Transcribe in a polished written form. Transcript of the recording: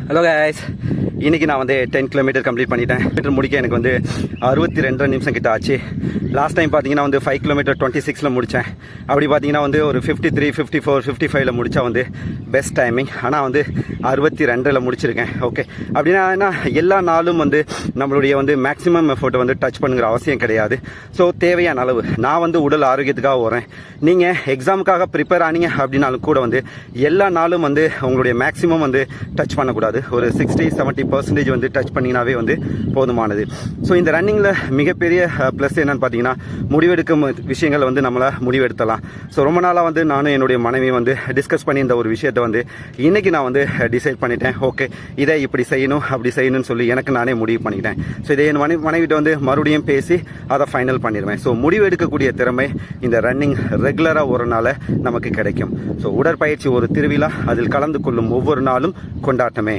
Hello guys, இன்றைக்கி நான் வந்து 10 கிலோமீட்டர் கம்ப்ளீட் பண்ணிட்டேன். மீட்டர் முடிக்க எனக்கு வந்து 62 நிமிஷம் கிட்ட ஆச்சு. லாஸ்ட் டைம் பார்த்தீங்கன்னா வந்து 5 கிலோமீட்டர் 26ல் முடித்தேன். அப்படி பார்த்தீங்கன்னா வந்து ஒரு 53, 54, 55ல் முடித்தா வந்து பெஸ்ட் டைமிங். ஆனால் வந்து 62ல் முடிச்சிருக்கேன். ஓகே, அப்படின்னா என்ன, எல்லா நாளும் வந்து நம்மளுடைய வந்து மேக்ஸிமம் எஃபோர்ட்டை வந்து டச் பண்ணுங்கிற அவசியம் கிடையாது. ஸோ தேவையான அளவு நான் வந்து உடல் ஆரோக்கியத்துக்காக வரேன். நீங்கள் எக்ஸாமுக்காக ப்ரிப்பேர் ஆனீங்க அப்படின்னாலும் கூட வந்து எல்லா நாளும் வந்து உங்களுடைய மேக்ஸிமம் வந்து டச் பண்ணக்கூடாது. ஒரு 60-70% வந்து டச் பண்ணிங்கனாவே வந்து போதுமானது. ஸோ இந்த ரன்னிங்கில் மிகப்பெரிய ப்ளஸ் என்னன்னு பார்த்தீங்கன்னா, முடிவெடுக்கும் விஷயங்கள் வந்து நம்மளால் முடிவெடுத்தலாம். ஸோ ரொம்ப நாளாக வந்து நானும் என்னுடைய மனைவி வந்து டிஸ்கஸ் பண்ணி இந்த ஒரு விஷயத்தை வந்து இன்றைக்கி நான் வந்து டிசைட் பண்ணிட்டேன். ஓகே, இதை இப்படி செய்யணும் அப்படி செய்யணும்னு சொல்லி எனக்கு நானே முடிவு பண்ணிக்கிட்டேன். ஸோ இதை என் மனைவிட்ட வந்து மறுபடியும் பேசி அதை ஃபைனல் பண்ணிடுவேன். ஸோ முடிவெடுக்கக்கூடிய திறமை இந்த ரன்னிங் ரெகுலராக ஒரு நாள் நமக்கு கிடைக்கும். ஸோ உடற்பயிற்சி ஒரு திருவிழா, அதில் கலந்து கொள்ளும் ஒவ்வொரு நாளும் கொண்டாட்டமே.